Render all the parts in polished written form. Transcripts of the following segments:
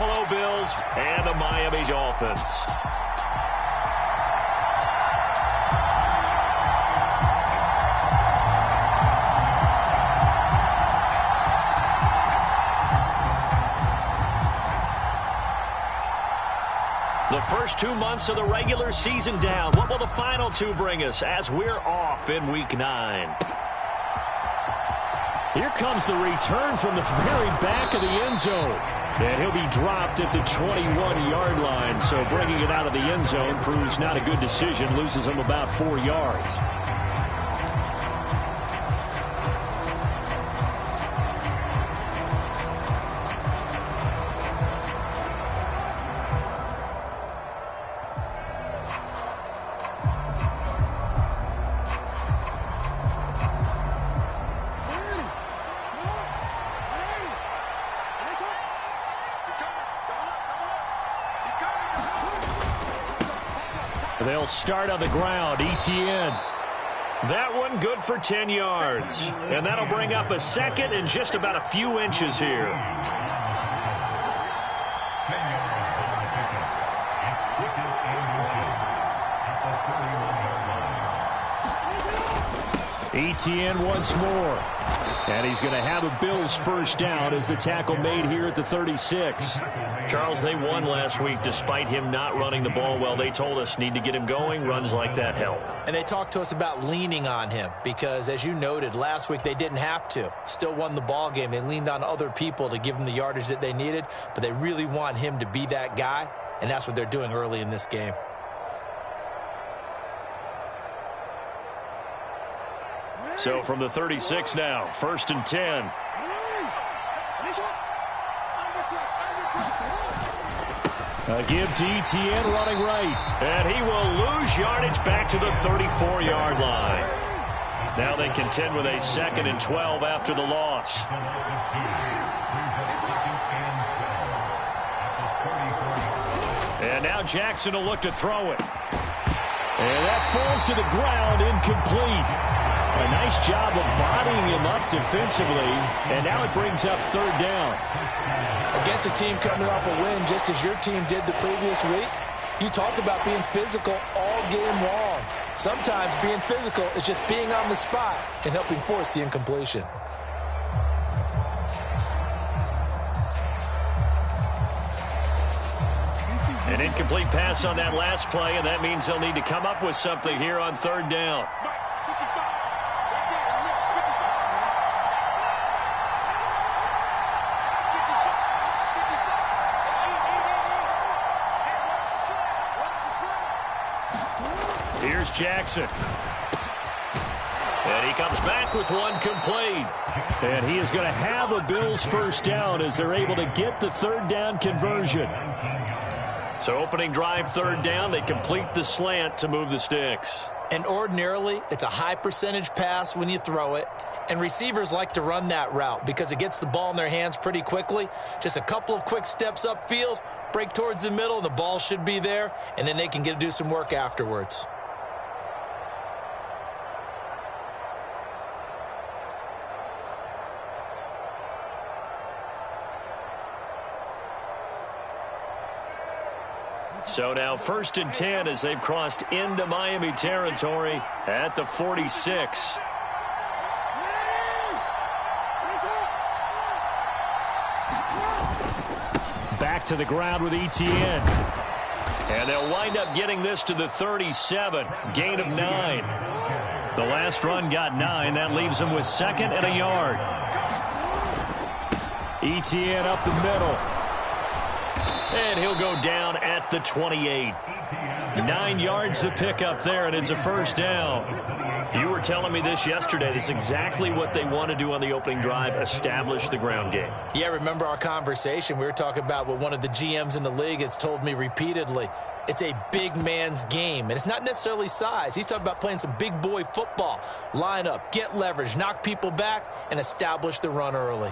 Buffalo Bills and the Miami Dolphins. The first 2 months of the regular season down. What will the final two bring us as we're off in Week 9? Here comes the return from the very back of the end zone. And he'll be dropped at the 21-yard line. So bringing it out of the end zone proves not a good decision. Loses him about 4 yards. They'll start on the ground. Etienne. That one good for 10 yards. And that'll bring up a second and just about a few inches here. Etienne once more. And he's going to have a Bills first down as the tackle made here at the 36. Charles, they won last week despite him not running the ball well. They told us need to get him going. Runs like that help. And they talked to us about leaning on him because, as you noted, last week they didn't have to. Still won the ball game. They leaned on other people to give them the yardage that they needed, but they really want him to be that guy, and that's what they're doing early in this game. So from the 36 now, 1st and 10. A give to Etienne running right. And he will lose yardage back to the 34-yard line. Now they contend with a 2nd and 12 after the loss. And now Jackson will look to throw it. And that falls to the ground, incomplete. A nice job of bodying him up defensively, and now it brings up 3rd down. Against a team coming off a win just as your team did the previous week, you talk about being physical all game long. Sometimes being physical is just being on the spot and helping force the incompletion. An incomplete pass on that last play, and that means they'll need to come up with something here on 3rd down. Here's Jackson. And he comes back with one complete. And he is going to have a Bills first down as they're able to get the 3rd down conversion. So opening drive 3rd down, they complete the slant to move the sticks. And ordinarily, it's a high percentage pass when you throw it. And receivers like to run that route because it gets the ball in their hands pretty quickly. Just a couple of quick steps upfield, break towards the middle, and the ball should be there. And then they can get to do some work afterwards. So now 1st and 10 as they've crossed into Miami territory at the 46. Back to the ground with Etienne. And they'll wind up getting this to the 37. Gain of 9. The last run got 9. That leaves them with 2nd and a yard. Etienne up the middle. And he'll go down at the 28. 9 yards to pick up there, and it's a first down. You were telling me this yesterday. This is exactly what they want to do on the opening drive, establish the ground game. Yeah, remember our conversation. We were talking about what one of the GMs in the league has told me repeatedly. It's a big man's game, and it's not necessarily size. He's talking about playing some big boy football. Line up, get leverage, knock people back, and establish the run early.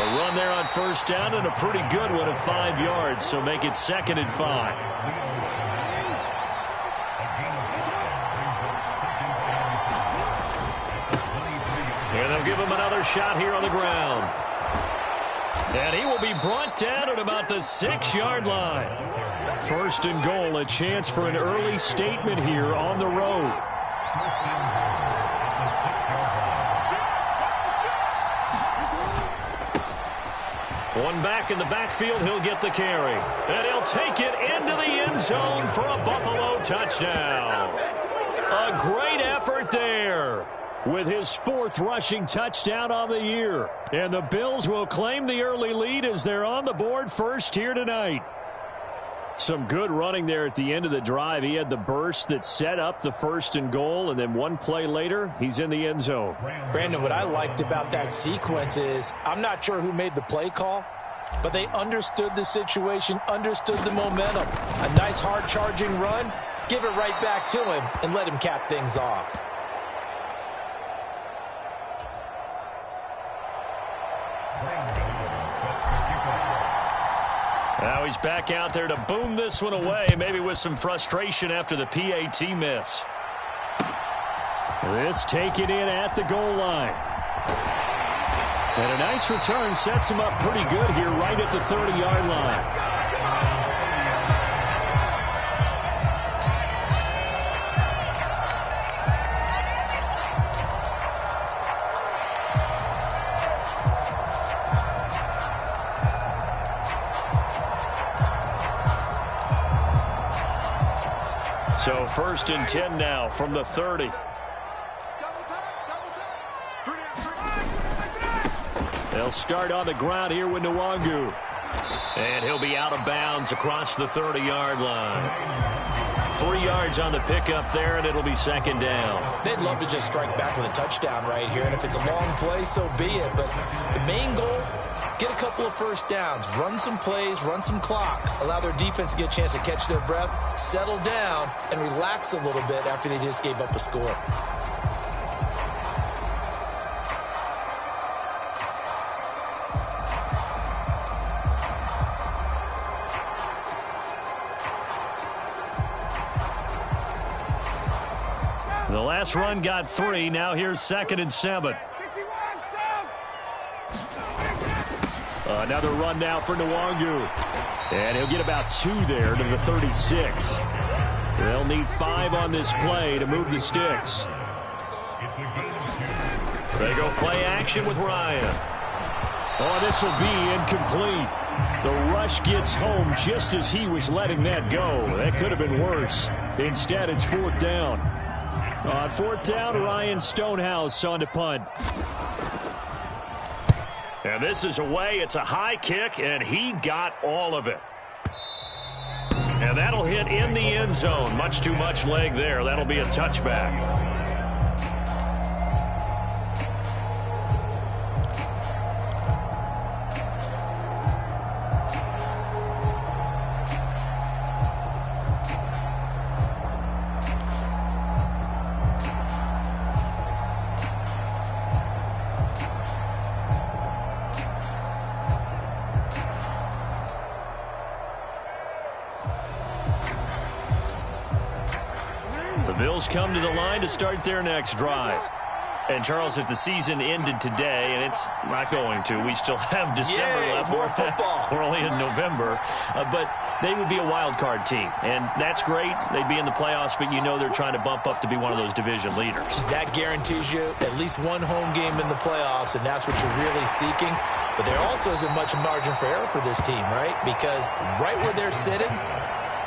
A run there on first down and a pretty good one at 5 yards, so make it 2nd and 5. And they'll give him another shot here on the ground. And he will be brought down at about the 6-yard line. 1st and goal, a chance for an early statement here on the road. One back in the backfield, he'll get the carry. And he'll take it into the end zone for a Buffalo touchdown. A great effort there. With his 4th rushing touchdown on the year. And the Bills will claim the early lead as they're on the board first here tonight. Some good running there at the end of the drive. He had the burst that set up the 1st and goal, and then one play later, he's in the end zone. Brandon, what I liked about that sequence is I'm not sure who made the play call, but they understood the situation, understood the momentum. A nice hard charging run, give it right back to him, and let him cap things off. Now he's back out there to boom this one away, maybe with some frustration after the PAT miss. This taken in at the goal line. And a nice return sets him up pretty good here right at the 30-yard line. So 1st and 10 now from the 30. They'll start on the ground here with Nwangu. And he'll be out of bounds across the 30-yard line. 3 yards on the pickup there, and it'll be 2nd down. They'd love to just strike back with a touchdown right here, and if it's a long play, so be it. But the main goal, get a couple of first downs, run some plays, run some clock, allow their defense to get a chance to catch their breath, settle down, and relax a little bit after they just gave up a score. The last run got 3. Now here's 2nd and 7. Another run now for Nwangu. And he'll get about 2 there to the 36. They'll need 5 on this play to move the sticks. They go play action with Ryan. Oh, this will be incomplete. The rush gets home just as he was letting that go. That could have been worse. Instead, it's 4th down. On 4th down, Ryan Stonehouse on to punt. And this is away. It's a high kick, and he got all of it. And that'll hit in the end zone. Much too much leg there. That'll be a touchback. Bills come to the line to start their next drive. And, Charles, if the season ended today, and it's not going to, we still have December left. More football. We're only in November. But they would be a wild card team. And that's great. They'd be in the playoffs, but you know they're trying to bump up to be one of those division leaders. That guarantees you at least one home game in the playoffs, and that's what you're really seeking. But there also isn't much margin for error for this team, right? Because right where they're sitting,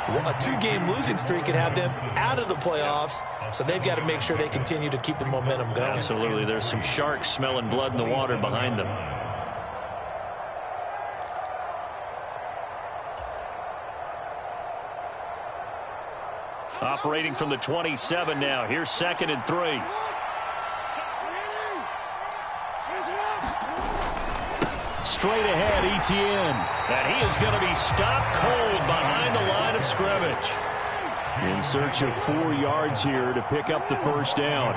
a 2-game losing streak could have them out of the playoffs, so they've got to make sure they continue to keep the momentum going. Absolutely. There's some sharks smelling blood in the water behind them. Operating from the 27 now. Here's 2nd and 3. Straight ahead, Etienne. And he is going to be stopped cold behind the line of scrimmage. In search of 4 yards here to pick up the 1st down.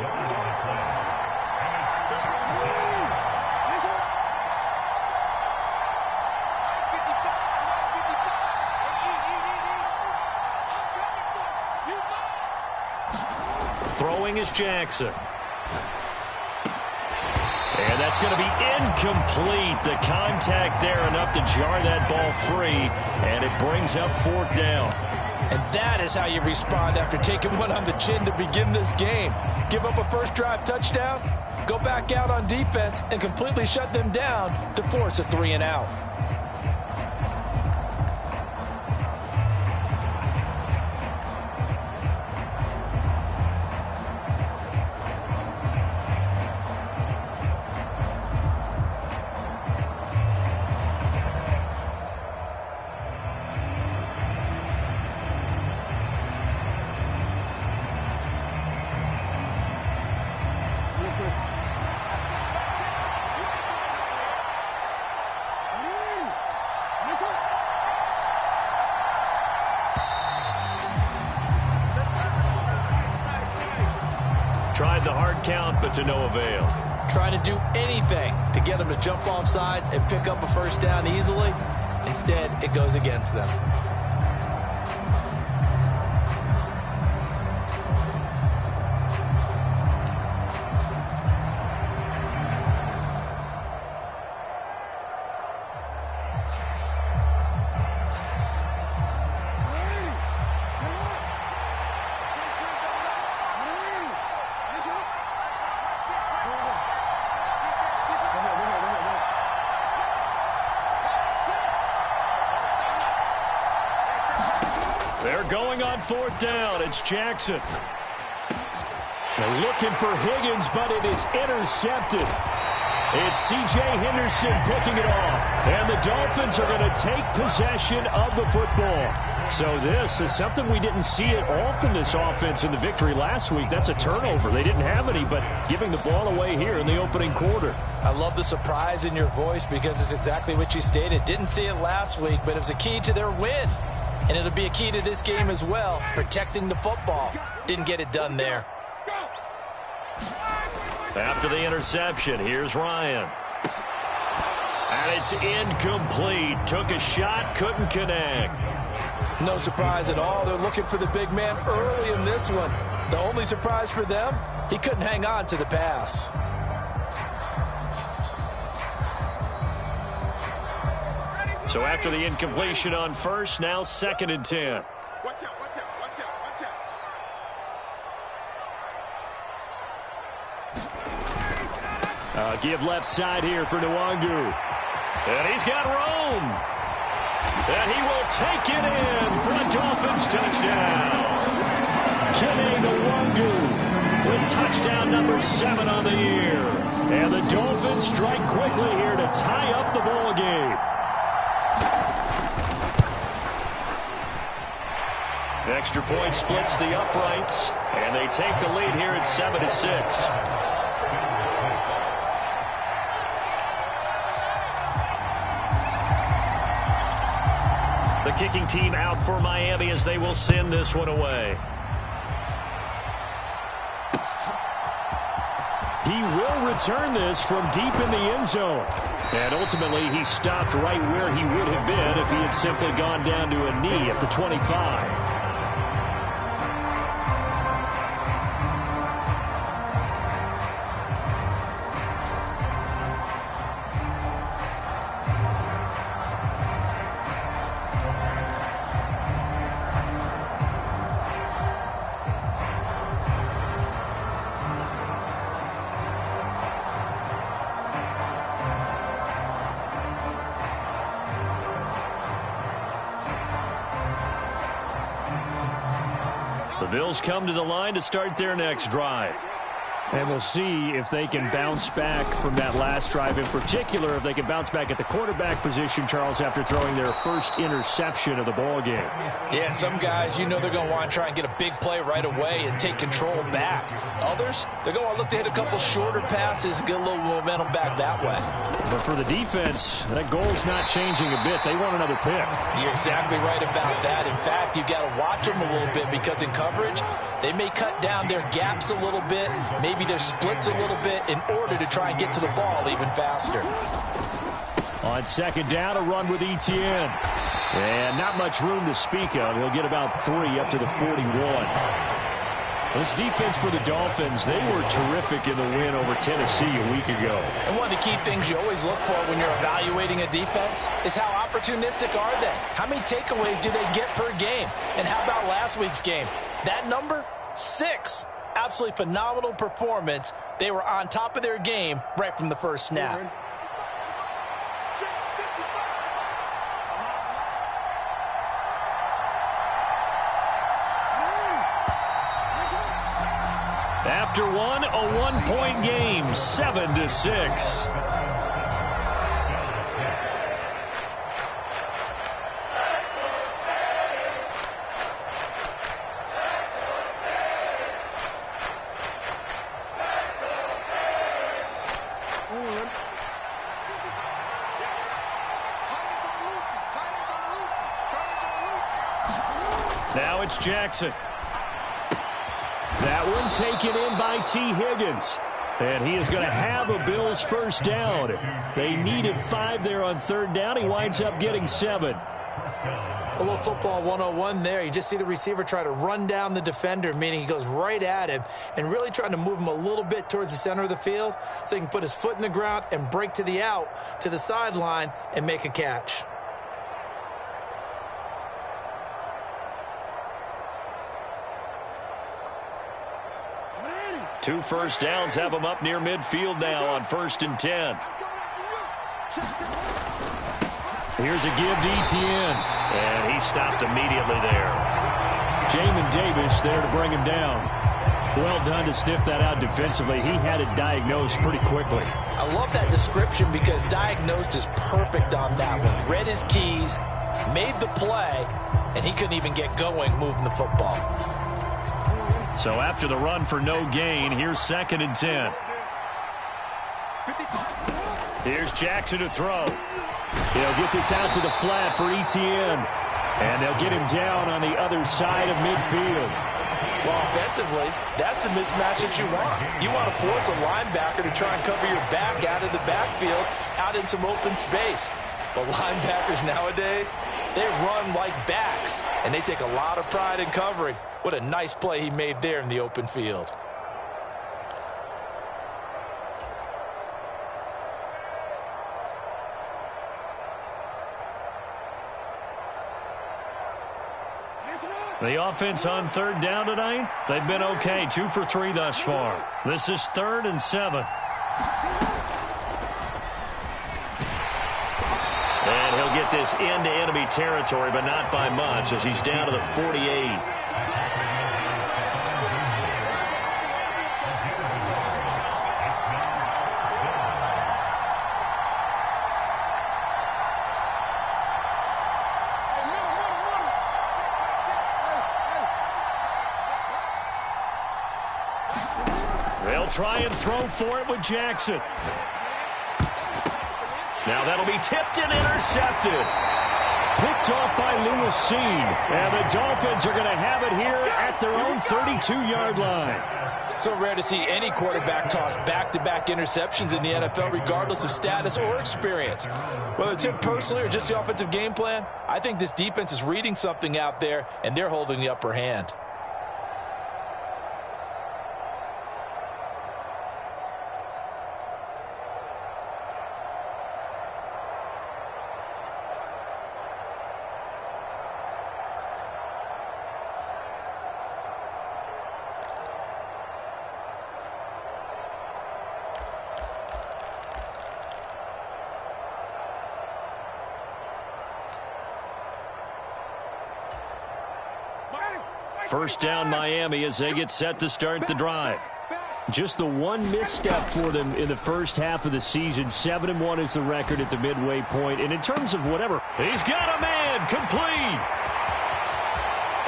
Throwing is Jackson. And that's going to be incomplete. The contact there enough to jar that ball free, and it brings up 4th down. And that is how you respond after taking one on the chin to begin this game. Give up a first drive touchdown, go back out on defense, and completely shut them down to force a 3-and-out. Tried the hard count, but to no avail. Trying to do anything to get them to jump off sides and pick up a first down easily. Instead, it goes against them. They're going on 4th down. It's Jackson. They're looking for Higgins, but it is intercepted. It's C.J. Henderson picking it off. And the Dolphins are going to take possession of the football. So this is something we didn't see it often, this offense, in the victory last week. That's a turnover. They didn't have any, but giving the ball away here in the opening quarter. I love the surprise in your voice because it's exactly what you stated. Didn't see it last week, but it was a key to their win. And it'll be a key to this game as well, protecting the football. Didn't get it done there. After the interception, here's Ryan. And it's incomplete. Took a shot, couldn't connect. No surprise at all. They're looking for the big man early in this one. The only surprise for them, he couldn't hang on to the pass. So after the incompletion on first, now 2nd and 10. Watch out, watch out, watch out, watch out. Give left side here for Nwangu. And he's got room. And he will take it in for a Dolphins touchdown. Kene Nwangu with touchdown number 7 on the year. And the Dolphins strike quickly here to tie up the ball game. Extra point splits the uprights, and they take the lead here at 7-6. The kicking team out for Miami as they will send this one away. He will return this from deep in the end zone. And ultimately, he stopped right where he would have been if he had simply gone down to a knee at the 25. The Bills come to the line to start their next drive. And we'll see if they can bounce back from that last drive. In particular, if they can bounce back at the quarterback position, Charles, after throwing their first interception of the ball game. Yeah, and some guys, you know they're going to want to try and get a big play right away and take control back. Others, they're going to look to hit a couple shorter passes, get a little momentum back that way. But for the defense, that goal's not changing a bit. They want another pick. You're exactly right about that. In fact, you've got to watch them a little bit because in coverage, they may cut down their gaps a little bit, maybe their splits a little bit in order to try and get to the ball even faster. On second down, a run with Etienne. And not much room to speak of. He'll get about 3 up to the 41. This defense for the Dolphins, they were terrific in the win over Tennessee a week ago. And one of the key things you always look for when you're evaluating a defense is how opportunistic are they? How many takeaways do they get per game? And how about last week's game? That number? 6. Absolutely phenomenal performance. They were on top of their game right from the first snap. After one, a one-point game, 7-6. Now it's Jackson. That one taken in by T. Higgins. And he is going to have a Bills first down. They needed 5 there on third down. He winds up getting 7. A little football 101 there. You just see the receiver try to run down the defender, meaning he goes right at him and really trying to move him a little bit towards the center of the field so he can put his foot in the ground and break to the out, to the sideline, and make a catch. Two first downs have him up near midfield now on 1st and 10. Here's a give to Etienne. And he stopped immediately there. Jamin Davis there to bring him down. Well done to sniff that out defensively. He had it diagnosed pretty quickly. I love that description because diagnosed is perfect on that one. Read his keys, made the play, and he couldn't even get going moving the football. So after the run for no gain, here's 2nd and 10. Here's Jackson to throw. They'll get this out to the flat for Etienne. And they'll get him down on the other side of midfield. Well, offensively, that's the mismatch that you want. You want to force a linebacker to try and cover your back out of the backfield, out in some open space. But linebackers nowadays, they run like backs, and they take a lot of pride in covering. What a nice play he made there in the open field. The offense on third down tonight, they've been okay. 2 for 3 thus far. This is 3rd and 7. And he'll get this into enemy territory, but not by much as he's down to the 48. They'll try and throw for it with Jackson. Now that'll be tipped and intercepted. Picked off by Lewis Seen. And the Dolphins are going to have it here at their own 32-yard line. So rare to see any quarterback toss back-to-back interceptions in the NFL, regardless of status or experience. Whether it's him personally or just the offensive game plan, I think this defense is reading something out there, and they're holding the upper hand. First down Miami as they get set to start the drive. Just the one misstep for them in the first half of the season. 7-1 is the record at the midway point. And in terms of whatever, he's got a man complete.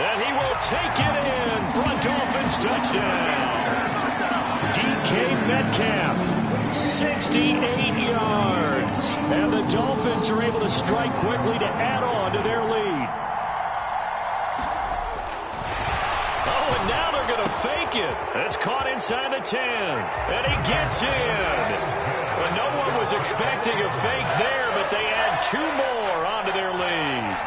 And he will take it in for a Dolphins touchdown. DK Metcalf, 68 yards. And the Dolphins are able to strike quickly to add on to their lead. Fake it. It's caught inside the 10. And he gets in. But no one was expecting a fake there, but they add 2 more onto their lead.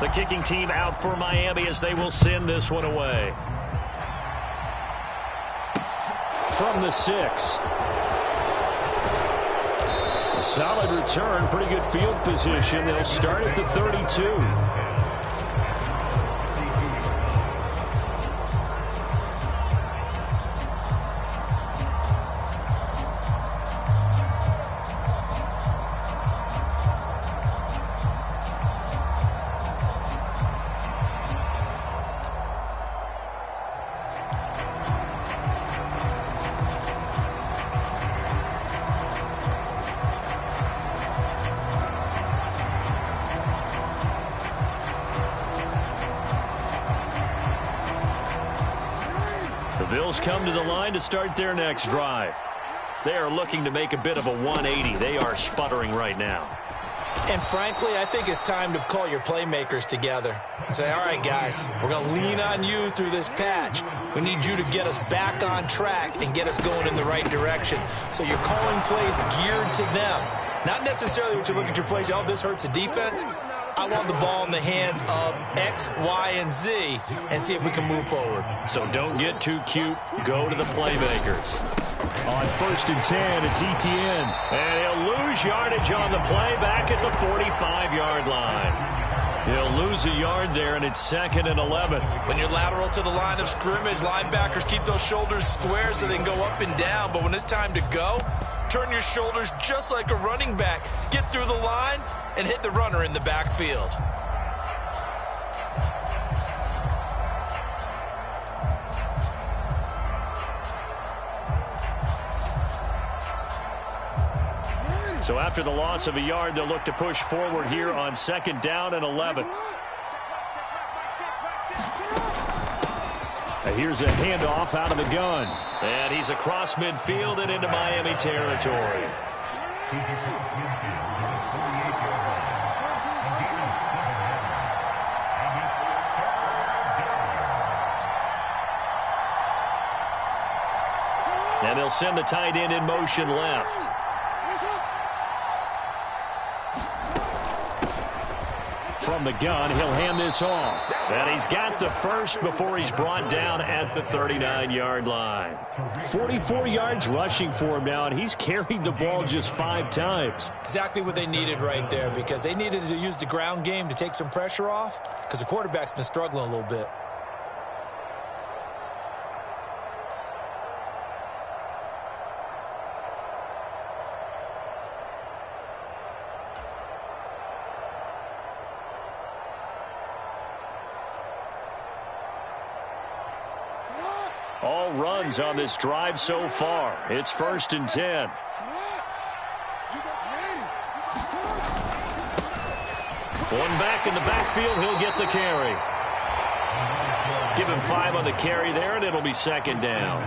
The kicking team out for Miami as they will send this one away. From the 6. A solid return, pretty good field position. They'll start at the 32. Bills come to the line to start their next drive. They are looking to make a bit of a 180. They are sputtering right now. And frankly, I think it's time to call your playmakers together and say, all right, guys, we're going to lean on you through this patch. We need you to get us back on track and get us going in the right direction. So you're calling plays geared to them. Not necessarily what you look at your plays, oh, this hurts the defense. I want the ball in the hands of X, Y, and Z and see if we can move forward. So don't get too cute. Go to the playmakers. On 1st and 10, it's Etienne. And he'll lose yardage on the play back at the 45-yard line. He'll lose a yard there, and it's 2nd and 11. When you're lateral to the line of scrimmage, linebackers keep those shoulders square so they can go up and down. But when it's time to go, turn your shoulders just like a running back. Get through the line and hit the runner in the backfield. So after the loss of a yard, they'll look to push forward here on 2nd down and 11. And here's a handoff out of the gun. And he's across midfield and into Miami territory. And they'll send the tight end in motion left. From the gun, he'll hand this off. And he's got the first before he's brought down at the 39-yard line. 44 yards rushing for him now, and he's carried the ball just 5 times. Exactly what they needed right there, because they needed to use the ground game to take some pressure off, because the quarterback's been struggling a little bit. All runs on this drive so far. It's 1st and 10. One back in the backfield. He'll get the carry. Give him 5 on the carry there, and it'll be 2nd down.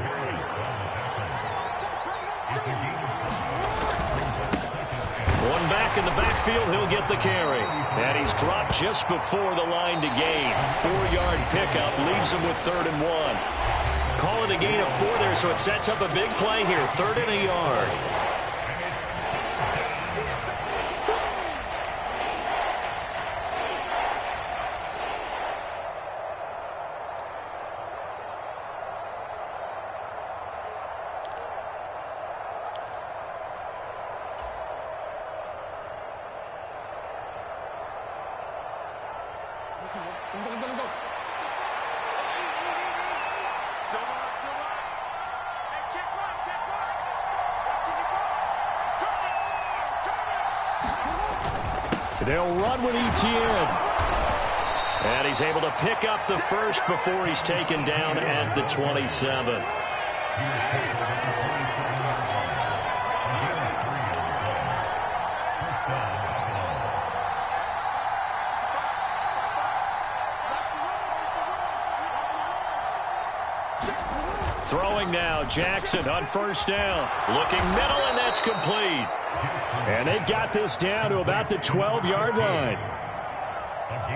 One back in the backfield. He'll get the carry. And he's dropped just before the line to gain. 4-yard pickup leaves him with 3rd and 1. Call it a gain of 4 there, so it sets up a big play here. 3rd and a yard. They'll run with Etienne. And he's able to pick up the first before he's taken down at the 27. Throwing now, Jackson on 1st down. Looking middle, and that's complete. And they've got this down to about the 12-yard line.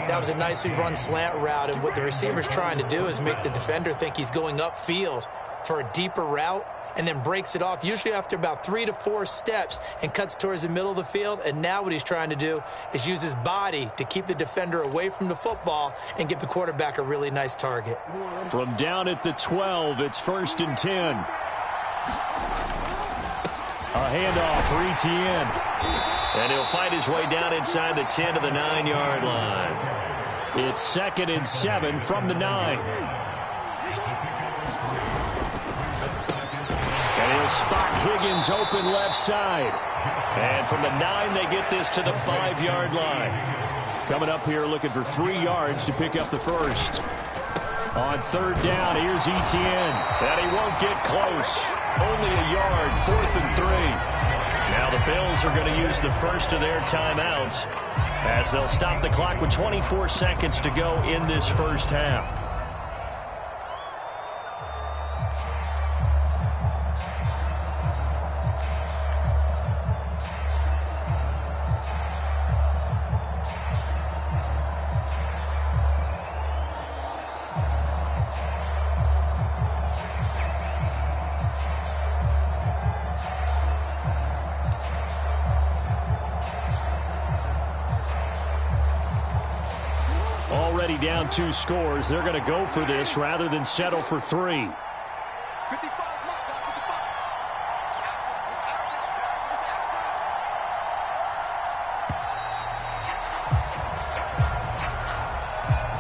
That was a nicely run slant route, and what the receiver's trying to do is make the defender think he's going upfield for a deeper route, and then breaks it off, usually after about 3 to 4 steps, and cuts towards the middle of the field. And now what he's trying to do is use his body to keep the defender away from the football and give the quarterback a really nice target. From down at the 12, it's 1st and 10. A handoff for Etienne. And he'll fight his way down inside the 10 to the 9-yard line. It's 2nd and 7 from the 9. And he'll spot Higgins open left side. And from the 9, they get this to the 5-yard line. Coming up here looking for 3 yards to pick up the first. On 3rd down, here's Etienne. And he won't get close. Only a yard, 4th and 3. Now the Bills are going to use the first of their timeouts as they'll stop the clock with 24 seconds to go in this first half. Already down 2 scores. They're going to go for this rather than settle for 3.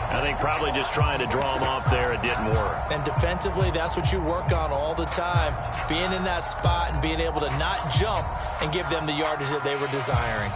I think probably just trying to draw him off there, it didn't work. And defensively, that's what you work on all the time. Being in that spot and being able to not jump and give them the yardage that they were desiring.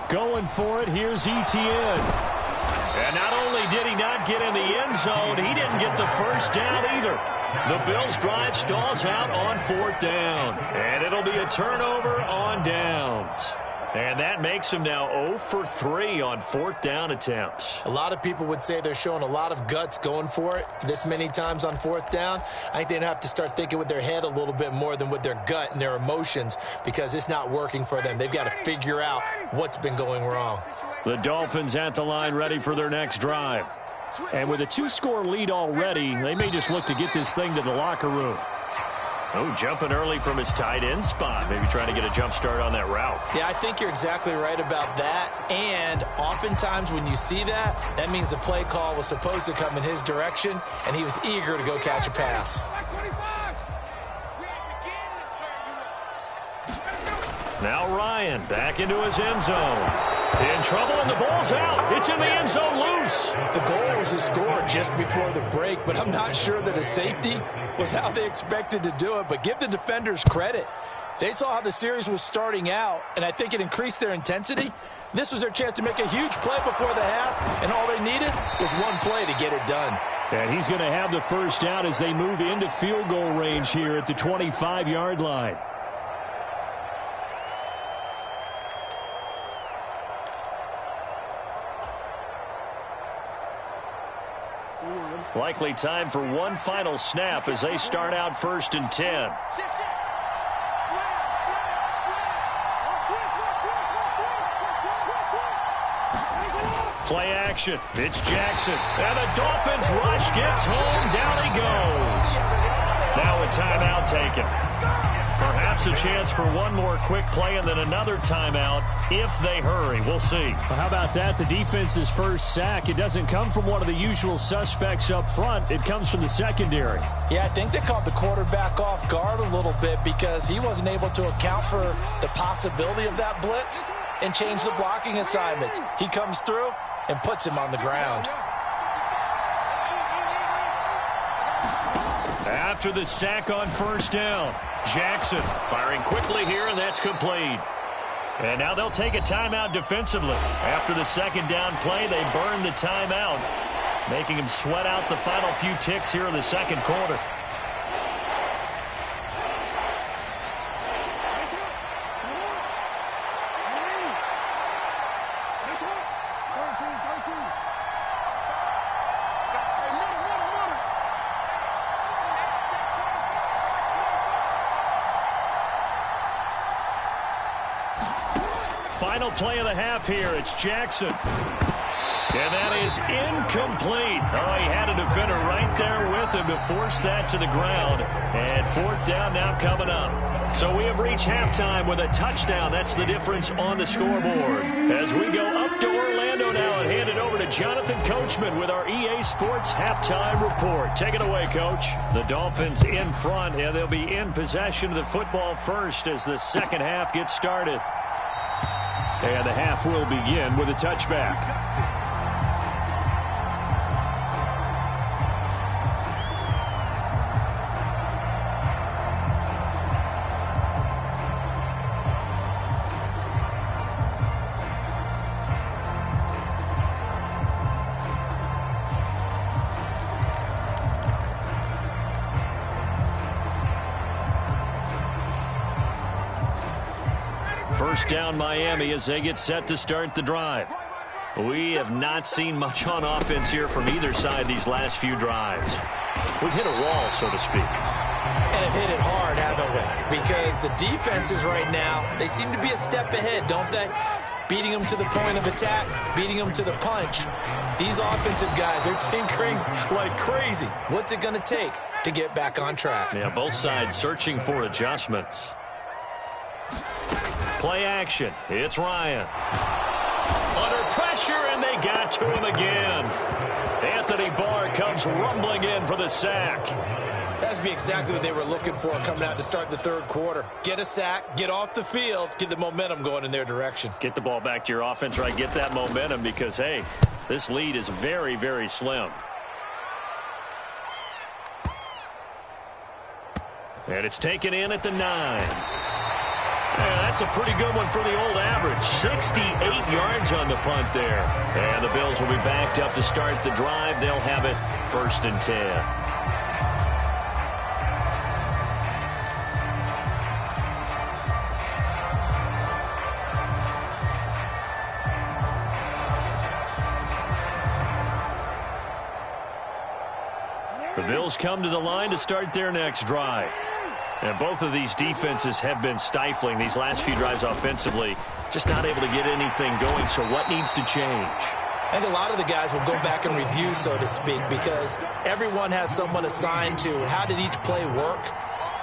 Going for it, here's Etienne. And not only did he not get in the end zone, he didn't get the first down either. The Bills' drive stalls out on 4th down. And it'll be a turnover on downs. And that makes him now 0 for 3 on 4th down attempts. A lot of people would say they're showing a lot of guts going for it this many times on 4th down. I think they'd have to start thinking with their head a little bit more than with their gut and their emotions because it's not working for them. They've got to figure out what's been going wrong. The Dolphins at the line ready for their next drive. And with a 2-score lead already, they may just look to get this thing to the locker room. Oh, jumping early from his tight end spot. Maybe trying to get a jump start on that route. Yeah, I think you're exactly right about that. And oftentimes when you see that, that means the play call was supposed to come in his direction, and he was eager to go catch a pass. Now Ryan back into his end zone. In trouble, and the ball's out. It's in the end zone loose. The goal was to score just before the break, but I'm not sure that a safety was how they expected to do it. But give the defenders credit. They saw how the series was starting out, and I think it increased their intensity. This was their chance to make a huge play before the half, and all they needed was one play to get it done. And he's going to have the first down as they move into field goal range here at the 25-yard line. Likely time for one final snap as they start out 1st and 10. Play action. It's Jackson. And the Dolphins rush gets home. Down he goes. Now a timeout taken. Perhaps a chance for one more quick play and then another timeout if they hurry. We'll see. Well, how about that? The defense's first sack. It doesn't come from one of the usual suspects up front. It comes from the secondary. Yeah, I think they caught the quarterback off guard a little bit because he wasn't able to account for the possibility of that blitz and change the blocking assignments. He comes through and puts him on the ground. After the sack on 1st down, Jackson firing quickly here, and that's complete. And now they'll take a timeout defensively. After the 2nd down play, they burn the timeout, making him sweat out the final few ticks here in the 2nd quarter. final play of the half here. It's Jackson. And that is incomplete. Oh, he had a defender right there with him to force that to the ground. And fourth down now coming up. So we have reached halftime with a touchdown. That's the difference on the scoreboard. As we go up to Orlando now and hand it over to Jonathan Coachman with our EA Sports Halftime Report. Take it away, Coach. The Dolphins in front, and they'll be in possession of the football first as the second half gets started. And the half will begin with a touchback. First down Miami as they get set to start the drive. We have not seen much on offense here from either side these last few drives. We've hit a wall, so to speak. And have hit it hard, haven't we? Because the defenses right now, they seem to be a step ahead, don't they? Beating them to the point of attack, beating them to the punch. These offensive guys are tinkering like crazy. What's it going to take to get back on track? Yeah, both sides searching for adjustments. Play action. It's Ryan. Under pressure, and they got to him again. Anthony Barr comes rumbling in for the sack. That's be exactly what they were looking for coming out to start the third quarter. Get a sack, get off the field, get the momentum going in their direction. Get the ball back to your offense, right? Get that momentum because, hey, this lead is very, very slim. And it's taken in at the 9. Yeah, that's a pretty good one for the old average. 68 yards on the punt there. And the Bills will be backed up to start the drive. They'll have it 1st and 10. The Bills come to the line to start their next drive. And both of these defenses have been stifling these last few drives offensively. Just not able to get anything going, so what needs to change? I think a lot of the guys will go back and review, so to speak, because everyone has someone assigned to how did each play work.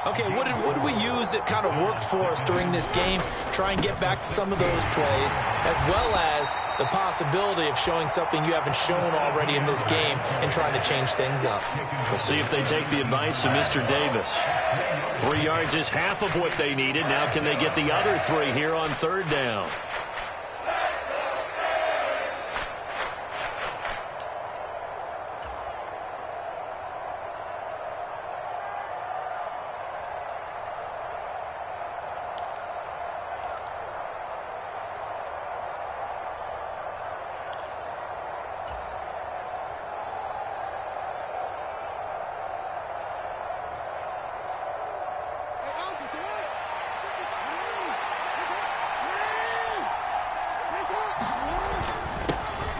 Okay, what did we use that kind of worked for us during this game? Try and get back to some of those plays, as well as the possibility of showing something you haven't shown already in this game and trying to change things up. We'll see if they take the advice of Mr. Davis. 3 yards is half of what they needed. Now can they get the other 3 here on third down?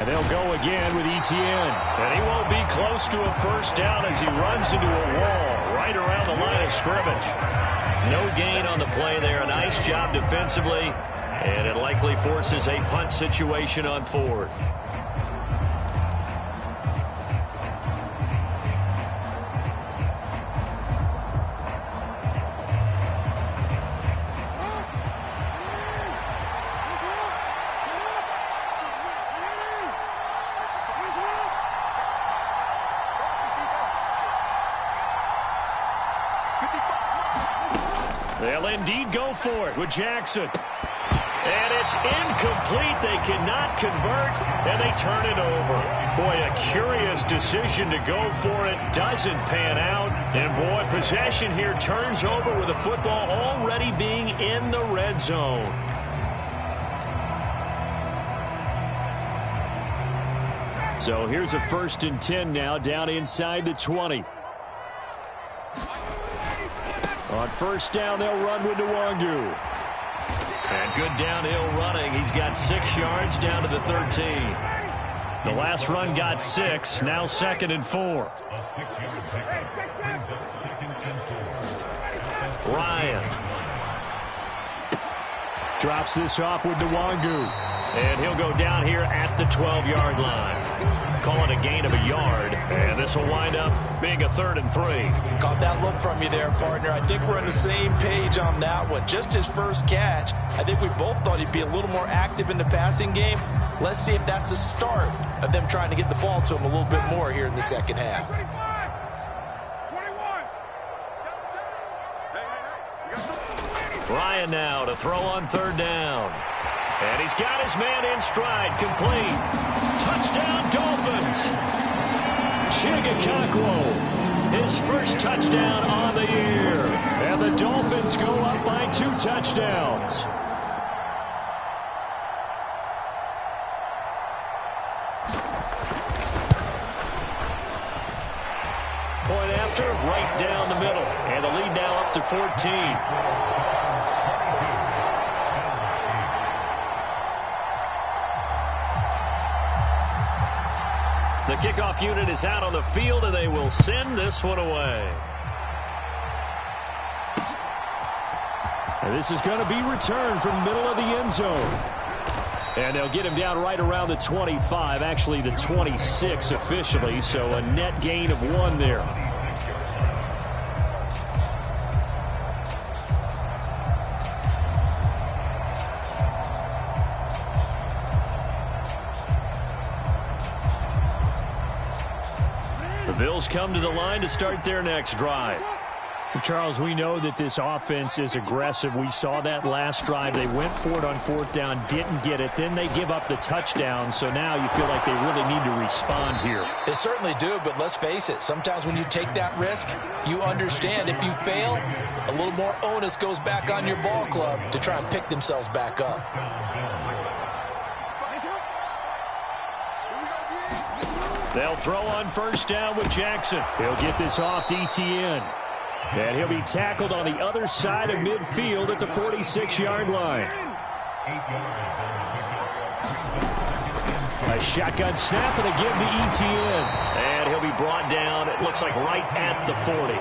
And they'll go again with Etienne. And he won't be close to a first down as he runs into a wall right around the line of scrimmage. No gain on the play there. A nice job defensively. And it likely forces a punt situation on 4th. They'll indeed go for it with Jackson. And it's incomplete. They cannot convert, and they turn it over. Boy, a curious decision to go for it. Doesn't pan out. And, boy, possession here turns over with the football already being in the red zone. So here's a 1st and 10 now down inside the 20. On first down, they'll run with Nwangu. And good downhill running. He's got 6 yards down to the 13. The last run got 6. Now 2nd and 4. Ryan. Drops this off with Nwangu. And he'll go down here at the 12-yard line. Call it a gain of a yard, and this will wind up being a 3rd and 3. Caught that look from you there, partner. I think we're on the same page on that one. Just his first catch. I think we both thought he'd be a little more active in the passing game. Let's see if that's the start of them trying to get the ball to him a little bit more here in the second half. 21. Ryan now to throw on 3rd down. And he's got his man in stride, complete. Touchdown, Dolphins. Chigakakwo, his first touchdown on the year. And the Dolphins go up by 2 touchdowns. Point after, right down the middle. And the lead now up to 14. The kickoff unit is out on the field, and they will send this one away. And this is going to be returned from the middle of the end zone. And they'll get him down right around the 25, actually the 26 officially, so a net gain of 1 there. The Bills come to the line to start their next drive. Charles, we know that this offense is aggressive. We saw that last drive. They went for it on 4th down, didn't get it. Then they give up the touchdown, so now you feel like they really need to respond here. They certainly do, but let's face it. Sometimes when you take that risk, you understand if you fail, a little more onus goes back on your ball club to try and pick themselves back up. They'll throw on 1st down with Jackson. He'll get this off to ETN. And he'll be tackled on the other side of midfield at the 46-yard line. A shotgun snap and a give to ETN. And he'll be brought down, it looks like right at the 40.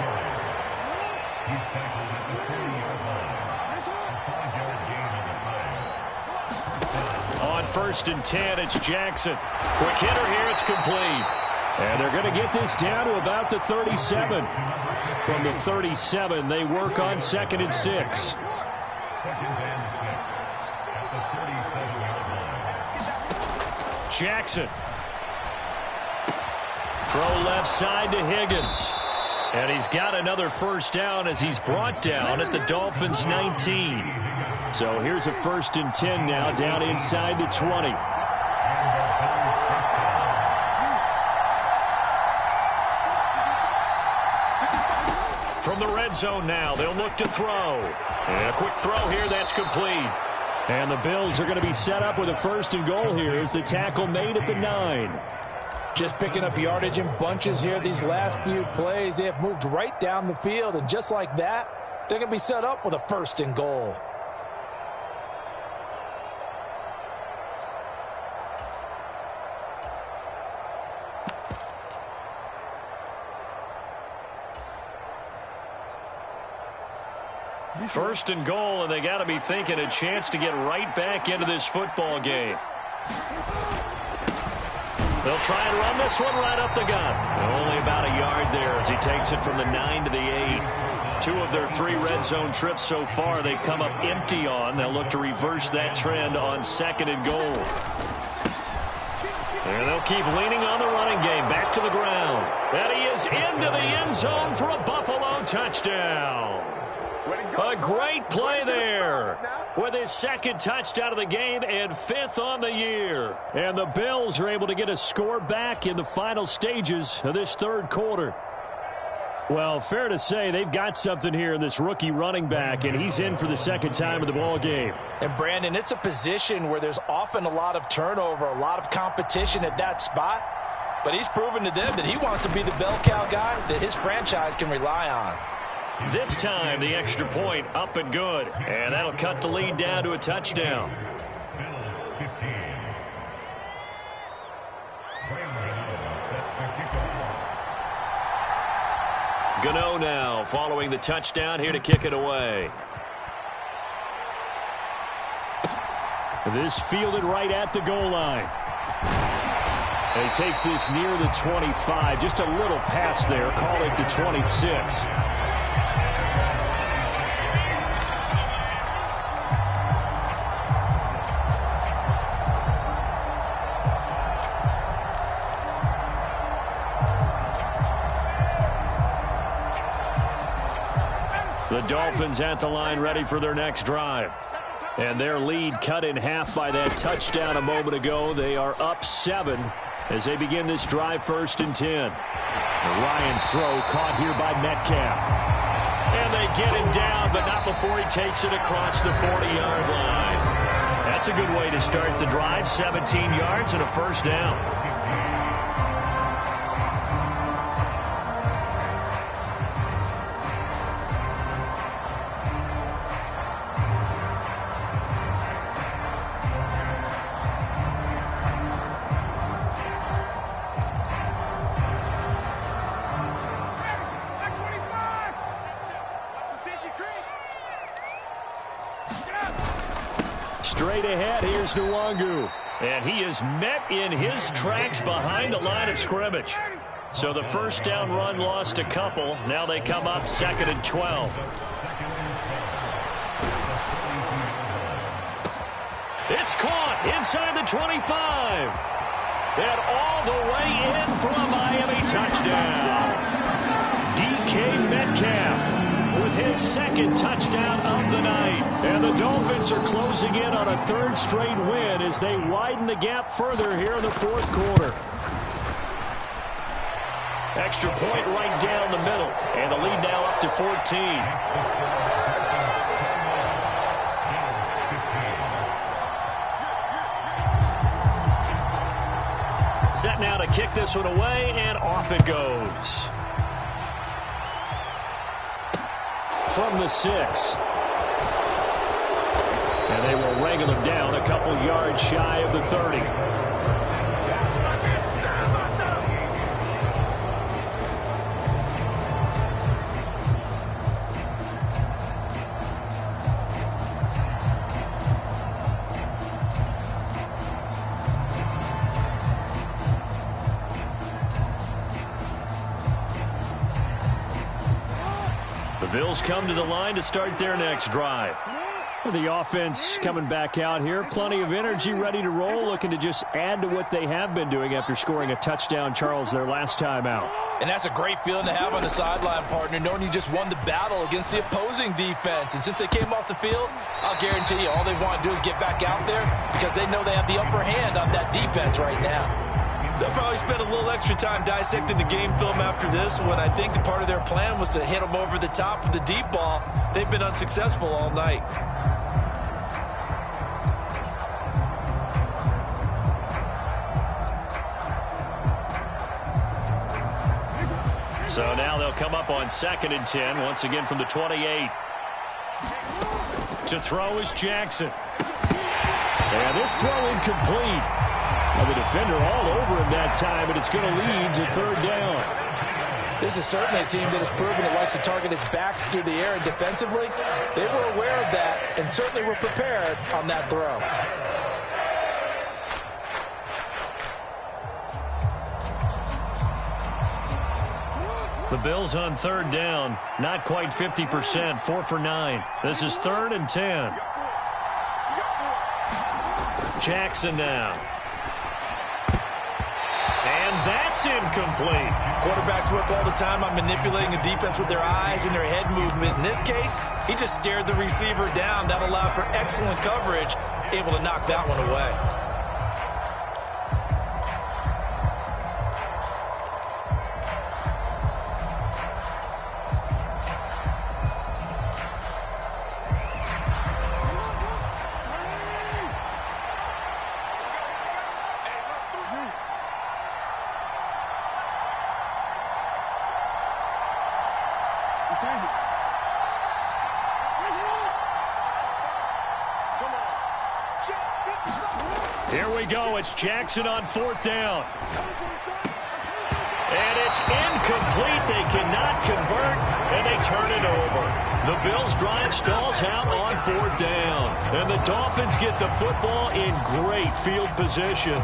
On 1st and 10, it's Jackson. Quick hitter here, it's complete. And they're going to get this down to about the 37. From the 37, they work on 2nd and 6. Jackson. Throw left side to Higgins. And he's got another 1st down as he's brought down at the Dolphins' 19. So here's a 1st and 10 now down inside the 20. From the red zone now, they'll look to throw. And a quick throw here, that's complete. And the Bills are going to be set up with a 1st and goal here as the tackle made at the 9. Just picking up yardage in bunches here these last few plays. They have moved right down the field, and just like that, they're going to be set up with a 1st and goal. First and goal, and they got to be thinking a chance to get right back into this football game. They'll try and run this one right up the gut. Only about a yard there as he takes it from the 9 to the 8. 2 of their 3 red zone trips so far they've come up empty on. They'll look to reverse that trend on 2nd and goal. And they'll keep leaning on the running game. Back to the ground. And he is into the end zone for a Buffalo touchdown. A great play there with his 2nd touchdown of the game and 5th on the year. And the Bills are able to get a score back in the final stages of this 3rd quarter. Well, fair to say they've got something here in this rookie running back, and he's in for the 2nd time of the ball game. And, Brandon, it's a position where there's often a lot of turnover, a lot of competition at that spot. But he's proven to them that he wants to be the bell cow guy that his franchise can rely on. This time, the extra point up and good. And that'll cut the lead down to a touchdown. Gano now following the touchdown here to kick it away. This fielded right at the goal line. And he takes this near the 25. Just a little pass there. Call it the 26. The Dolphins at the line ready for their next drive. And their lead cut in half by that touchdown a moment ago. They are up 7 as they begin this drive, 1st and 10. Ryan's throw caught here by Metcalf. And they get him down, but not before he takes it across the 40-yard line. That's a good way to start the drive. 17 yards and a 1st down. Straight ahead, here's Nwangu. And he is met in his tracks behind the line of scrimmage. So the 1st down run lost a couple. Now they come up 2nd and 12. It's caught inside the 25. And all the way in for a Miami touchdown. DK Metcalf with his 2nd touchdown of the night. And the Dolphins are closing in on a 3rd straight win as they widen the gap further here in the 4th quarter. Extra point right down the middle. And the lead now up to 14. Set now to kick this one away, and off it goes. From the 6. And they will wrangle him down a couple yards shy of the 30. The Bills come to the line to start their next drive. The offense coming back out here. Plenty of energy, ready to roll, looking to just add to what they have been doing after scoring a touchdown, Charles, their last time out. And that's a great feeling to have on the sideline, partner, knowing you just won the battle against the opposing defense. And since they came off the field, I'll guarantee you all they want to do is get back out there because they know they have the upper hand on that defense right now. They'll probably spend a little extra time dissecting the game film after this one. I think the part of their plan was to hit them over the top with the deep ball. They've been unsuccessful all night. So now they'll come up on 2nd and 10, once again from the 28. To throw is Jackson. And this throw incomplete. Now the defender all over him that time, and it's going to lead to 3rd down. This is certainly a team that has proven it likes to target its backs through the air, and defensively, they were aware of that and certainly were prepared on that throw. The Bills on 3rd down, not quite 50%, 4 for 9. This is 3rd and 10. Jackson now. And that's incomplete. Quarterbacks work all the time on manipulating a defense with their eyes and their head movement. In this case, he just stared the receiver down. That allowed for excellent coverage, able to knock that one away. Here we go. It's Jackson on 4th down. And it's incomplete. They cannot convert, and they turn it over. The Bills' drive stalls out on 4th down. And the Dolphins get the football in great field position.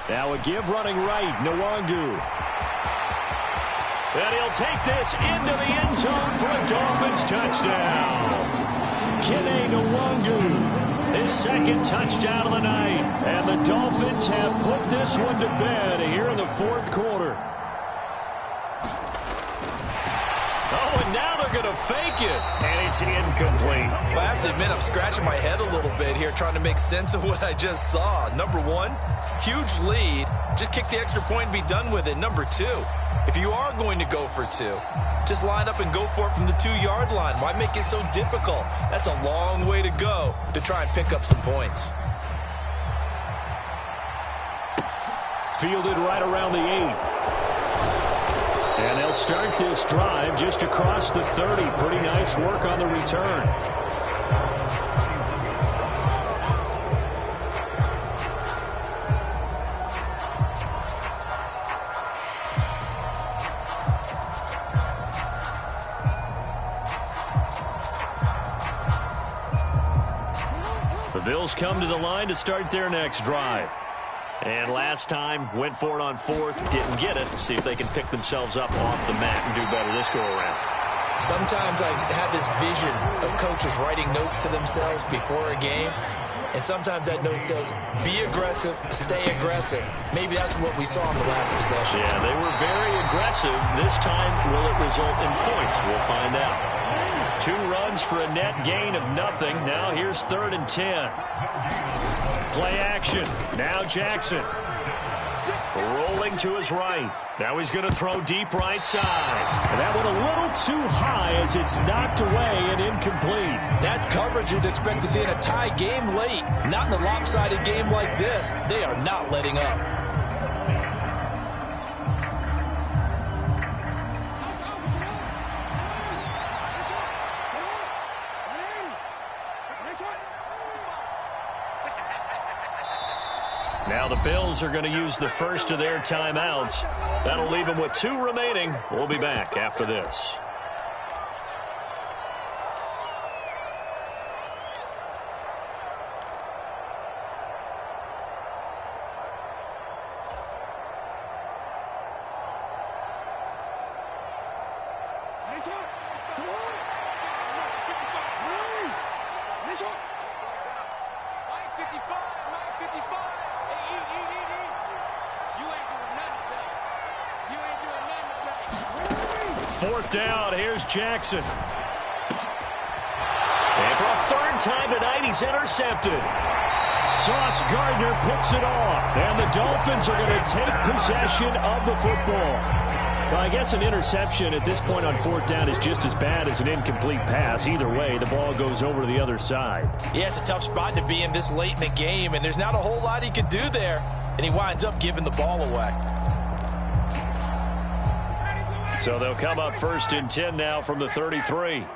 Now a give running right, Nwangu. And he'll take this into the end zone for a Dolphins touchdown. Kene Nwangu, his second touchdown of the night. And the Dolphins have put this one to bed here in the 4th quarter. Oh, and now they're going to fake it. And it's incomplete. Well, I have to admit, I'm scratching my head a little bit here trying to make sense of what I just saw. Number one, huge lead. Just kick the extra point and be done with it. Number two, if you are going to go for two, just line up and go for it from the 2-yard line. Why make it so difficult? That's a long way to go to try and pick up some points. Fielded right around the 8. And they'll start this drive just across the 30. Pretty nice work on the return. The Bills come to the line to start their next drive. And last time, went for it on 4th, didn't get it. See if they can pick themselves up off the mat and do better this go-around. Sometimes I have this vision of coaches writing notes to themselves before a game. And sometimes that note says, be aggressive, stay aggressive. Maybe that's what we saw in the last possession. Yeah, they were very aggressive. This time, will it result in points? We'll find out. 2 runs for a net gain of nothing. Now here's 3rd and 10. Play action. Now Jackson. Rolling to his right. Now he's going to throw deep right side. And that one a little too high as it's knocked away and incomplete. That's coverage you'd expect to see in a tie game late. Not in a lopsided game like this. They are not letting up. Now the Bills are going to use the first of their timeouts. That'll leave them with 2 remaining. We'll be back after this. Fourth down, here's Jackson. And for a 3rd time tonight, he's intercepted. Sauce Gardner picks it off. And the Dolphins are going to take possession of the football. Well, I guess an interception at this point on 4th down is just as bad as an incomplete pass. Either way, the ball goes over to the other side. Yeah, it's a tough spot to be in this late in the game, and there's not a whole lot he could do there. And he winds up giving the ball away. So they'll come up 1st and 10 now from the 33.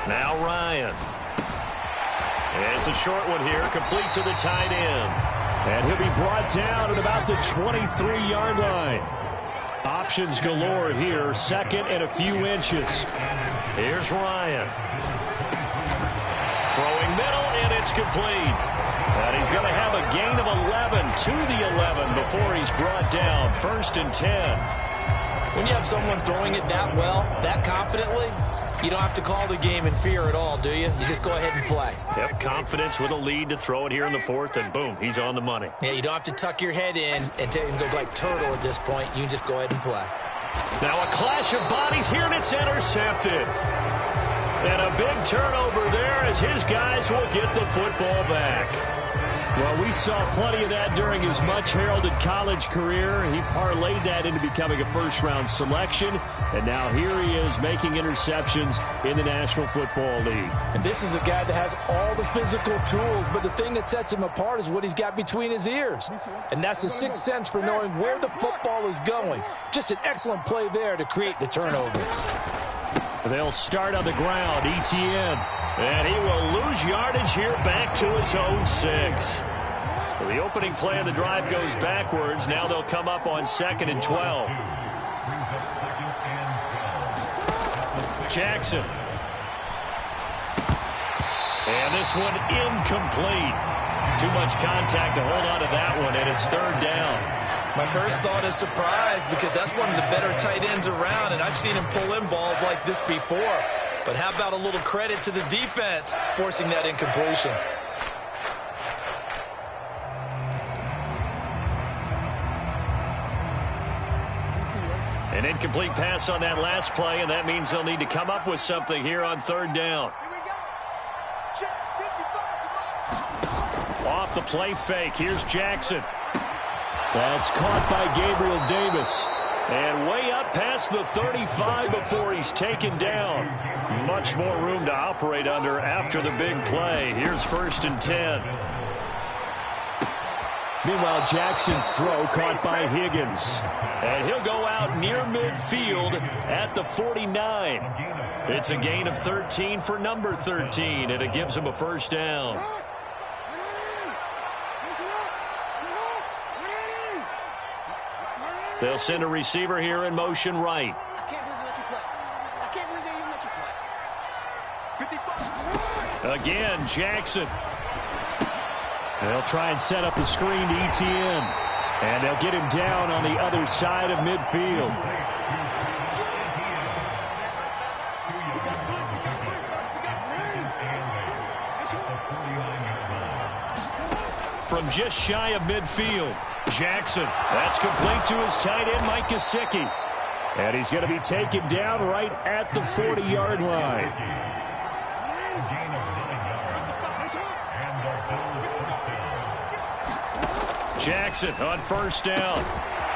Now Ryan. And it's a short one here, complete to the tight end. And he'll be brought down at about the 23-yard line. Options galore here, 2nd and a few inches. Here's Ryan. Throwing middle, and it's complete. And he's going to have a gain of 11 to the 11 before he's brought down. 1st and 10. When you have someone throwing it that well, that confidently, you don't have to call the game in fear at all, do you? You just go ahead and play. Yep, confidence with a lead to throw it here in the 4th, and boom, he's on the money. Yeah, you don't have to tuck your head in and go like turtle at this point. You can just go ahead and play. Now a clash of bodies here, and it's intercepted. And a big turnover there as his guys will get the football back. Well, we saw plenty of that during his much-heralded college career. He parlayed that into becoming a first-round selection, and now here he is making interceptions in the National Football League. And this is a guy that has all the physical tools, but the thing that sets him apart is what he's got between his ears. And that's the sixth sense for knowing where the football is going. Just an excellent play there to create the turnover. They'll start on the ground, Etienne. And he will lose yardage here back to his own 6. So the opening play of the drive goes backwards. Now they'll come up on 2nd and 12. Jackson. And this one incomplete. Too much contact to hold on to that one, and it's 3rd down. My first thought is surprise because that's one of the better tight ends around, and I've seen him pull in balls like this before. But how about a little credit to the defense forcing that incompletion? An incomplete pass on that last play, and that means they'll need to come up with something here on 3rd down. Off the play fake. Here's Jackson. That's caught by Gabriel Davis. And way up past the 35 before he's taken down. Much more room to operate under after the big play. Here's 1st and 10. Meanwhile, Jackson's throw caught by Higgins. And he'll go out near midfield at the 49. It's a gain of 13 for number 13, and it gives him a 1st down. They'll send a receiver here in motion right. I can't believe they let you play. I can't believe they even let you play. 55. Again, Jackson. They'll try and set up the screen to Etienne. And they'll get him down on the other side of midfield. From just shy of midfield, Jackson. That's complete to his tight end, Mike Gesicki. And he's going to be taken down right at the 40-yard line. Jackson on 1st down.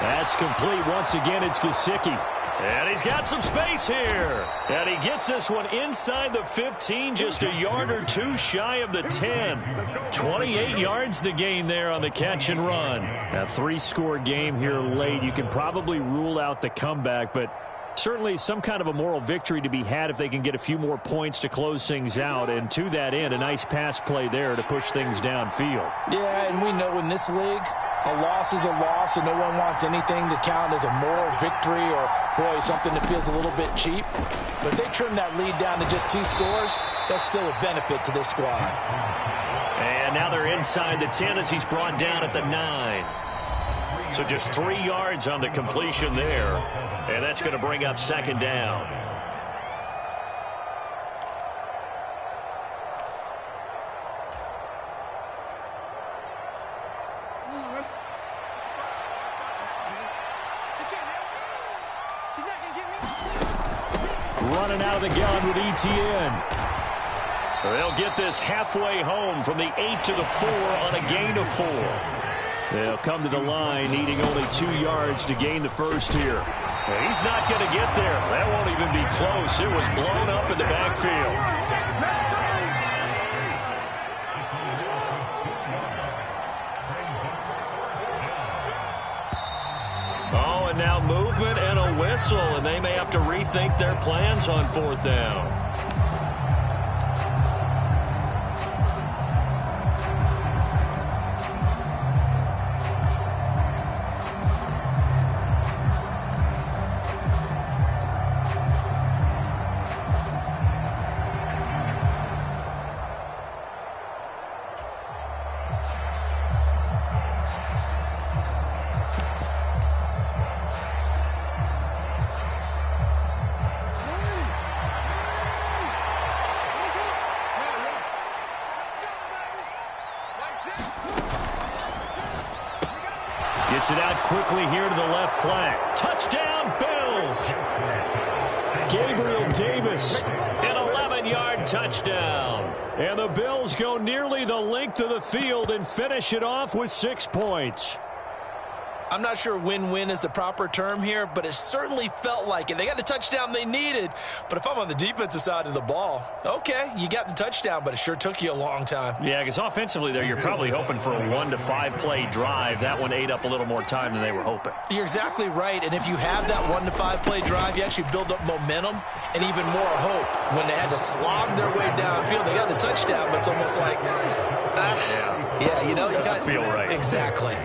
That's complete. Once again, it's Gesicki. And he's got some space here. And he gets this one inside the 15, just a yard or two shy of the 10. 28 yards the gain there on the catch and run. A 3-score game here late. You can probably rule out the comeback, but certainly some kind of a moral victory to be had if they can get a few more points to close things out. And to that end, a nice pass play there to push things downfield. Yeah, and we know in this league, a loss is a loss, and no one wants anything to count as a moral victory or, boy, something that feels a little bit cheap. But if they trim that lead down to just 2 scores, that's still a benefit to this squad. And now they're inside the 10 as he's brought down at the 9. So just 3 yards on the completion there. And that's going to bring up 2nd down. Running out of the gun with Etienne. They'll get this halfway home from the 8 to the 4 on a gain of 4. They'll come to the line needing only 2 yards to gain the first here. Well, he's not going to get there. That won't even be close. It was blown up in the backfield. Oh, and now movement and a whistle, and they may have to rethink their plans on 4th down. Gets it out quickly here to the left flank. Touchdown, Bills! Gabriel Davis. An 9-yard touchdown. And the Bills go nearly the length of the field and finish it off with 6 points. I'm not sure win-win is the proper term here, but it certainly felt like it. They got the touchdown they needed, but if I'm on the defensive side of the ball, okay, you got the touchdown, but it sure took you a long time. Yeah, because offensively there, you're probably hoping for a 1 to 5 play drive. That one ate up a little more time than they were hoping. You're exactly right, and if you have that 1 to 5 play drive, you actually build up momentum and even more hope. When they had to slog their way downfield, they got the touchdown, but it's almost like, you know, you doesn't feel right. Exactly.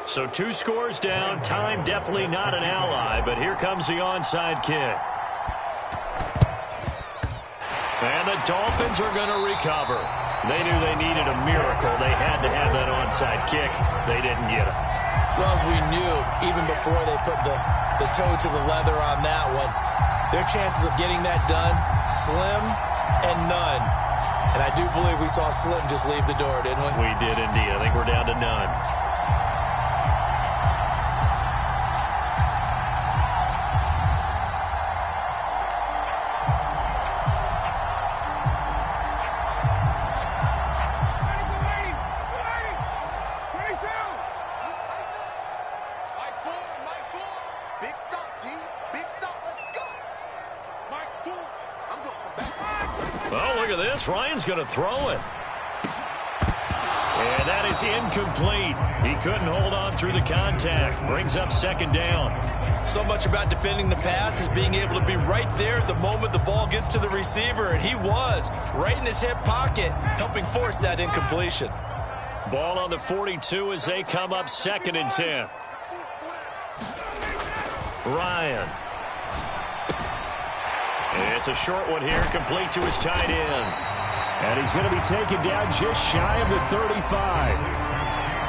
So 2 scores down. Time definitely not an ally, but here comes the onside kick. And the Dolphins are going to recover. They knew they needed a miracle. They had to have that onside kick. They didn't get it. Well, as we knew, even before they put the toe to the leather on that one, their chances of getting that done, slim and none. And I do believe we saw Slim just leave the door, didn't we? We did indeed. I think we're down to none. Ryan's going to throw it. And that is incomplete. He couldn't hold on through the contact. Brings up 2nd down. So much about defending the pass is being able to be right there at the moment the ball gets to the receiver, and he was right in his hip pocket, helping force that incompletion. Ball on the 42 as they come up 2nd and 10. Ryan. It's a short one here, complete to his tight end. And he's going to be taken down just shy of the 35.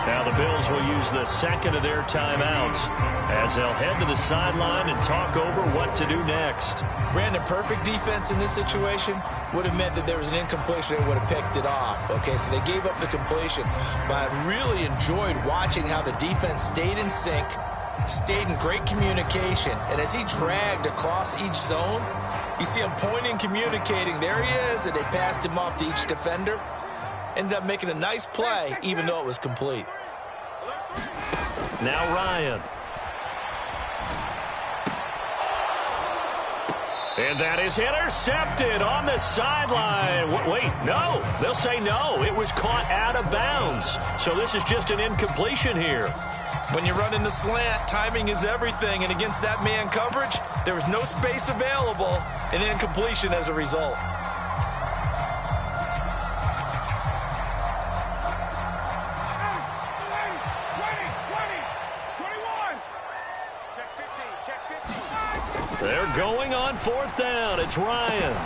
Now the Bills will use the 2nd of their timeouts as they'll head to the sideline and talk over what to do next. Brandon, perfect defense in this situation would have meant that there was an incompletion and would have picked it off. Okay, so they gave up the completion. But I really enjoyed watching how the defense stayed in sync, stayed in great communication, and as he dragged across each zone, you see him pointing, communicating. There he is, and they passed him off to each defender. Ended up making a nice play, even though it was complete. Now Ryan. And that is intercepted on the sideline. Wait, no. They'll say no. It was caught out of bounds. So this is just an incompletion here. When you run in the slant, timing is everything. And against that man coverage, there was no space available. An incompletion as a result. They're going on 4th down. It's Ryan.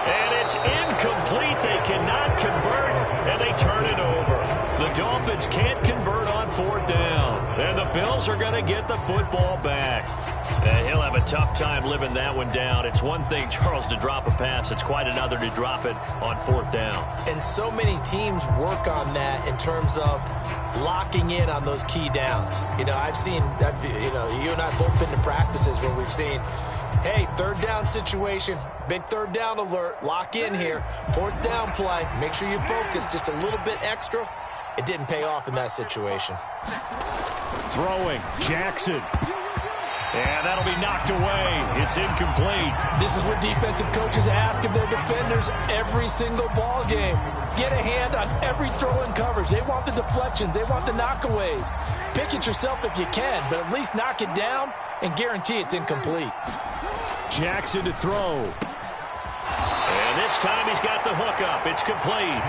And it's incomplete. They cannot convert, and they turn it over. The Dolphins can't convert on 4th down. And the Bills are going to get the football back. And he'll have a tough time living that one down. It's one thing, Charles, to drop a pass. It's quite another to drop it on 4th down. And so many teams work on that in terms of locking in on those key downs. You know, you and I both been to practices where we've seen, hey, 3rd down situation, big 3rd down alert, lock in here, 4th down play, make sure you focus just a little bit extra. It didn't pay off in that situation. Throwing, Jackson. And that'll be knocked away. It's incomplete. This is what defensive coaches ask of their defenders every single ball game. Get a hand on every throw in coverage. They want the deflections. They want the knockaways. Pick it yourself if you can, but at least knock it down and guarantee it's incomplete. Jackson to throw. And this time he's got the hook up. It's complete.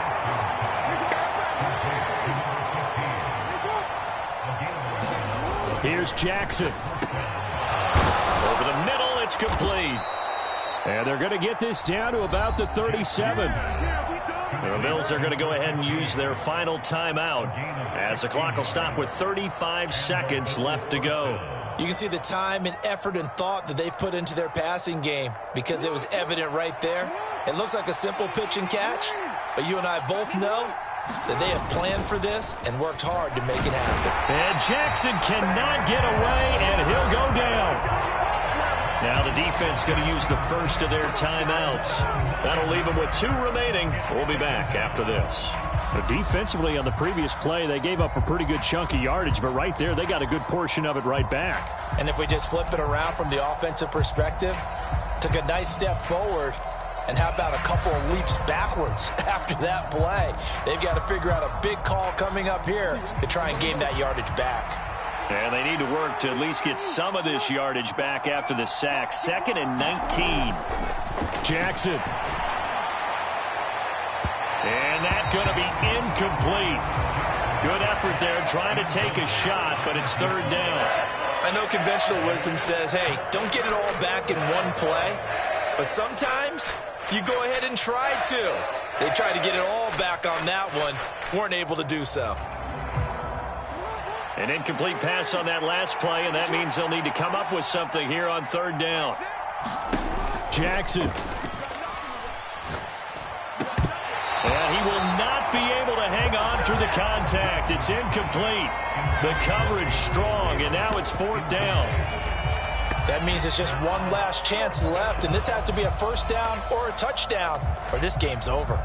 Here's Jackson. Over the middle, it's complete. And they're going to get this down to about the 37. The Bills are going to go ahead and use their final timeout as the clock will stop with 35 seconds left to go. You can see the time and effort and thought that they've put into their passing game because it was evident right there. It looks like a simple pitch and catch, but you and I both know that they have planned for this and worked hard to make it happen. And Jackson cannot get away, and he'll go down. Now the defense going to use the first of their timeouts. That'll leave them with 2 remaining. We'll be back after this. But defensively on the previous play, they gave up a pretty good chunk of yardage, but right there, they got a good portion of it right back. And if we just flip it around from the offensive perspective, took a nice step forward, and how about a couple of leaps backwards after that play? They've got to figure out a big call coming up here to try and gain that yardage back. And they need to work to at least get some of this yardage back after the sack. 2nd and 19. Jackson. And that's going to be incomplete. Good effort there trying to take a shot, but it's 3rd down. I know conventional wisdom says, hey, don't get it all back in one play. But sometimes you go ahead and try to. They tried to get it all back on that one. Weren't able to do so. An incomplete pass on that last play, and that means they'll need to come up with something here on 3rd down. Jackson. And he will not be able to hang on through the contact. It's incomplete. The coverage strong, and now it's 4th down. That means it's just one last chance left, and this has to be a 1st down or a touchdown, or this game's over.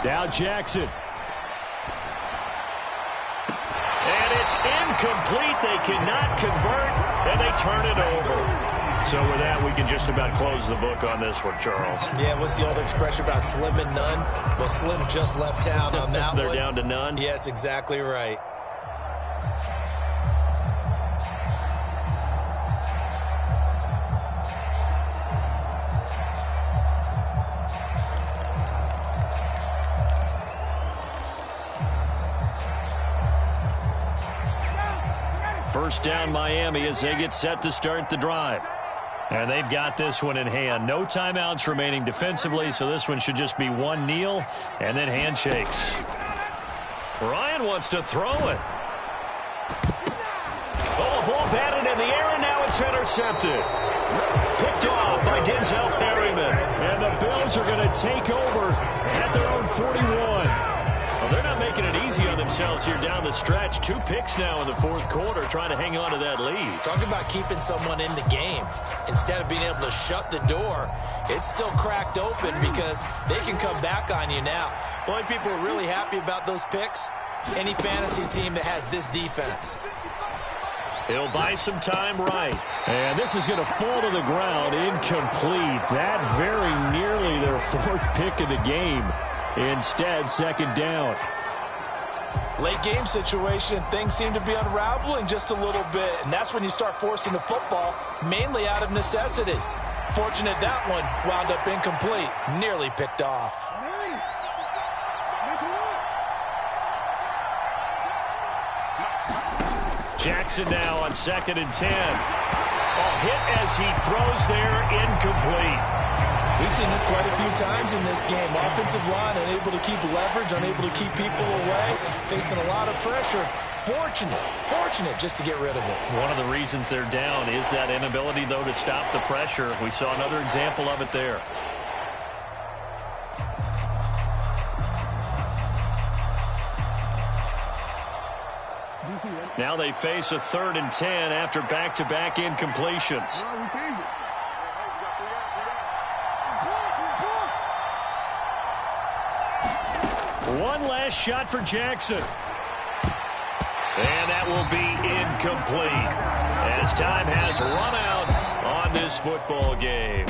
Now Jackson. And it's incomplete. They cannot convert, and they turn it over. So with that, we can just about close the book on this one, Charles. Yeah, what's the old expression about slim and none? Well, Slim just left town on that They're one. down to none? Yes, exactly right. First down Miami as they get set to start the drive. And they've got this one in hand. No timeouts remaining defensively, so this one should just be one kneel and then handshakes. Ryan wants to throw it. Oh, ball batted in the air, and now it's intercepted. Picked off by Denzel Perryman. And the Bills are going to take over at their own 41. Well, they're not making it easy on themselves here down the stretch. 2 picks now in the 4th quarter trying to hang on to that lead. Talk about keeping someone in the game. Instead of being able to shut the door, it's still cracked open because they can come back on you now. The only people who are really happy about those picks, any fantasy team that has this defense. He'll buy some time right. And this is going to fall to the ground incomplete. That very nearly their 4th pick of the game. Instead, 2nd down. Late game situation, things seem to be unraveling just a little bit, and that's when you start forcing the football, mainly out of necessity. Fortunate that one wound up incomplete, nearly picked off. Jackson now on 2nd and 10. Hit as he throws there, incomplete. We've seen this quite a few times in this game. Offensive line unable to keep leverage, unable to keep people away, facing a lot of pressure. Fortunate just to get rid of it. One of the reasons they're down is that inability, though, to stop the pressure. We saw another example of it there. Now they face a 3rd and 10 after back-to-back incompletions. One last shot for Jackson. And that will be incomplete as time has run out on this football game.